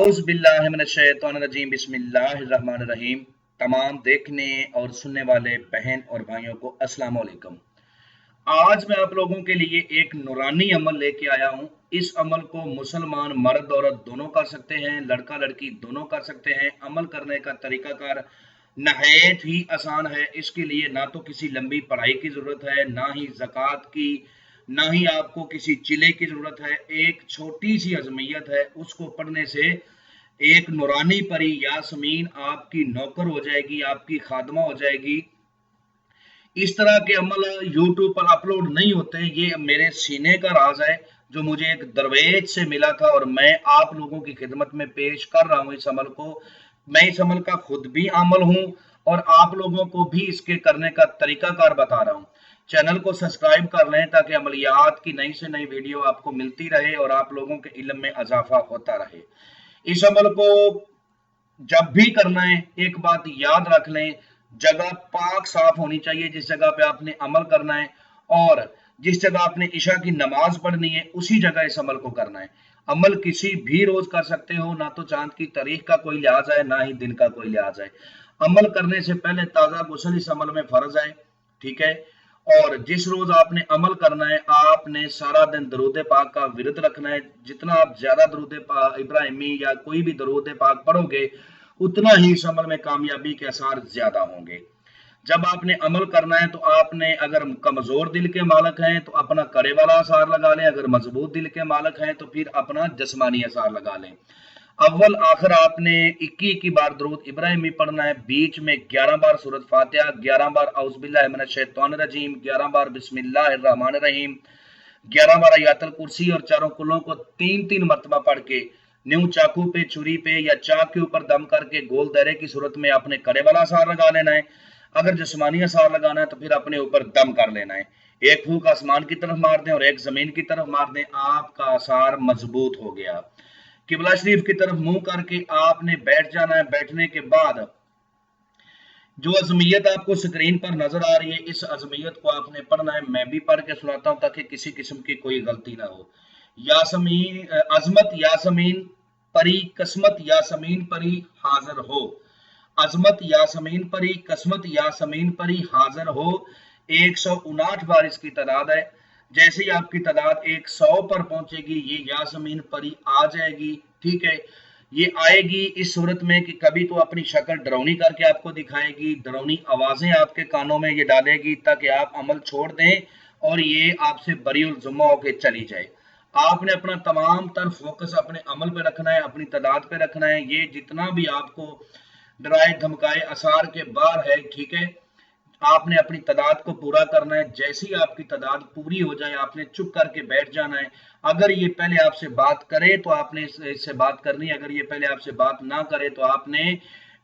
आउज़ बिल्लाहि मिनश्शैतानिर्रजीम बिस्मिल्लाहिर्रहमानिर्रहीम। तमाम देखने और सुनने वाले बहन और भाइयों को अस्सलाम वालेकुम। आज मैं आप लोगों के लिए एक नूरानी अमल लेके आया हूँ। इस अमल को मुसलमान मर्द औरत दोनों कर सकते हैं, लड़का लड़की दोनों कर सकते हैं। अमल करने का तरीकाकार नहायत ही आसान है। इसके लिए ना तो किसी लंबी पढ़ाई की ज़रूरत है, ना ही ज़कात की, ना ही आपको किसी चिले की ज़रूरत है। एक छोटी सी अज़मियत है, उसको पढ़ने से एक नूरानी परी यासमीन आपकी नौकर हो जाएगी, आपकी खादमा हो जाएगी। इस तरह के अमल यूट्यूब पर अपलोड नहीं होते। ये मेरे सीने का राज है जो मुझे एक दरवेश से मिला था और मैं आप लोगों की खिदमत में पेश कर रहा हूँ इस अमल को। मैं इस अमल का खुद भी अमल हूँ और आप लोगों को भी इसके करने का तरीकाकार बता रहा हूँ। चैनल को सब्सक्राइब कर लें ताकि अमलियात की नई से नई वीडियो आपको मिलती रहे और आप लोगों के इल्म में इजाफा होता रहे। इस अमल को जब भी करना है एक बात याद रख लें, जगह पाक साफ होनी चाहिए जिस जगह पे आपने अमल करना है, और जिस जगह आपने इशा की नमाज पढ़नी है उसी जगह इस अमल को करना है। अमल किसी भी रोज कर सकते हो, ना तो चांद की तारीख का कोई लिहाज है ना ही दिन का कोई लिहाज है। अमल करने से पहले ताजा गुस्ल इस अमल में फर्ज है, ठीक है। और जिस रोज आपने अमल करना है आपने सारा दिन दरूद पाक का विरद रखना है। जितना आप ज्यादा दरूद पाक इब्राहिमी या कोई भी दरूद पाक पढ़ोगे उतना ही इस अमल में कामयाबी के आसार ज्यादा होंगे। जब आपने अमल करना है तो आपने अगर कमजोर दिल के मालक हैं तो अपना करे वाला आसार लगा लें, अगर मजबूत दिल के मालक हैं तो फिर अपना जिस्मानी आसार लगा लें। अव्वल आखिर आपने 21 बार दरूद इब्राहिमी पढ़ना है, बीच में 11 बार सूरत फातिहा, 11 बार औज़ बिल्लाहि मिनश शैतानिर रजीम, 11 बार बिस्मिल्लाहिर रहमानिर रहीम, 11 बार आयतुल कुर्सी और चारों कुलों को 3-3 मरतबा पढ़ के न्यू चाकू पे, छुरी पे या चाक के ऊपर दम करके गोल दायरे की सूरत में आपने करे वाला आसार लगा लेना है। अगर जिस्मानी आसार लगाना है तो फिर अपने ऊपर दम कर लेना है। एक फूक आसमान की तरफ मार दें और एक जमीन की तरफ मार दें, आपका आसार मजबूत हो गया। किबला शरीफ की तरफ मुंह करके आपने बैठ जाना है। बैठने के बाद जो अजमियत आपको स्क्रीन पर नजर आ रही है इस अजमियत को आपने पढ़ना है। मैं भी पढ़ के सुनाता हूं ताकि किसी किस्म की कोई गलती ना हो। यासमीन अजमत यासमीन परी कसमत यासमीन परी हाजिर हो। अजमत यासमीन परी कसमत यासमीन परी हाजिर हो। 159 बार इसकी तादाद है। जैसे ही आपकी तादाद 100 पर पहुंचेगी ये यासमीन परी आ जाएगी, ठीक है। ये आएगी इस सूरत में कि कभी तो अपनी शक्ल डरावनी करके आपको दिखाएगी, डरावनी आवाजें आपके कानों में ये डालेगी ताकि आप अमल छोड़ दें और ये आपसे बरीउल जुम्मा होके चली जाए। आपने अपना तमाम तर फोकस अपने अमल पे रखना है, अपनी तादाद पे रखना है। ये जितना भी आपको डराए धमकाए आसार के बाहर है, ठीक है। आपने अपनी तादाद को पूरा करना है। जैसे ही आपकी तादाद पूरी हो जाए आपने चुप करके बैठ जाना है। अगर ये पहले आपसे बात करे तो आपने इससे बात करनी है, अगर ये पहले आपसे बात ना करे तो आपने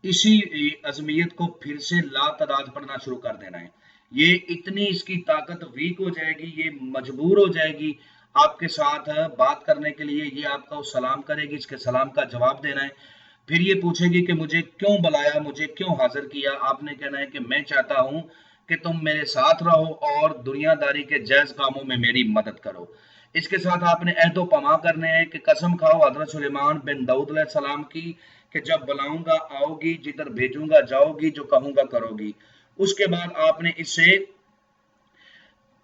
इसी अजमियत को फिर से ला तादाद पढ़ना शुरू कर देना है। ये इतनी इसकी ताकत वीक हो जाएगी, ये मजबूर हो जाएगी आपके साथ बात करने के लिए। ये आपका सलाम करेगी, इसके सलाम का जवाब देना है। फिर ये पूछेगी कि मुझे क्यों बुलाया, मुझे क्यों हाजिर किया। आपने कहना है कि मैं चाहता हूं कि तुम मेरे साथ रहो और दुनियादारी के जायज कामों में मेरी मदद करो। इसके साथ आपने अहदो पमा करने हैं कि कसम खाओ हजरत सुलेमान बिन दाऊद अलैहिस्सलाम की कि जब बुलाऊंगा आओगी, जिधर भेजूंगा जाओगी, जो कहूंगा करोगी। उसके बाद आपने इससे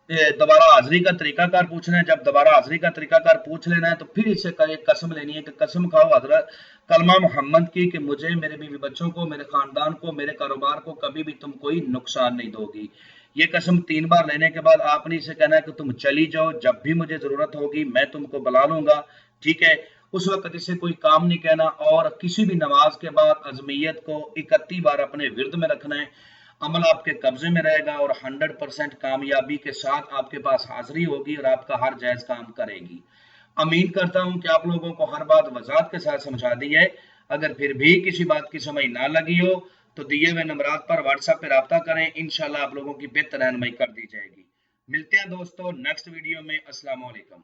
दोबारा हाजिरी का तरीकाकार पूछना है। जब दोबारा हाजिरी का तरीकाकार पूछ लेना है तो फिर इससे कसम लेनी है कि कसम खाओ हजरत कलमा मोहम्मद की कि मुझे, मेरे बीवी बच्चों को, मेरे खानदान को, मेरे कारोबार को कभी भी तुम कोई नुकसान नहीं दोगी। ये कसम 3 बार लेने के बाद आपने इसे कहना है कि तुम चली जाओ, जब भी मुझे जरूरत होगी मैं तुमको बुला लूंगा, ठीक है। उस वक्त इसे कोई काम नहीं कहना और किसी भी नमाज के बाद अजमियत को 31 बार अपने विरद में रखना है। अमल आपके कब्जे में रहेगा और 100% कामयाबी के साथ आपके पास हाजिरी होगी और आपका हर जायज काम करेगी। उम्मीद करता हूं कि आप लोगों को हर बात वजाहत के साथ समझा दी है। अगर फिर भी किसी बात की समझ ना लगी हो तो दिए हुए नंबरात पर व्हाट्सएप पे राब्ता करें, इंशाल्लाह आप लोगों की बेहतर रहनुमाई कर दी जाएगी। मिलते हैं दोस्तों नेक्स्ट वीडियो में। अस्सलाम वालेकुम।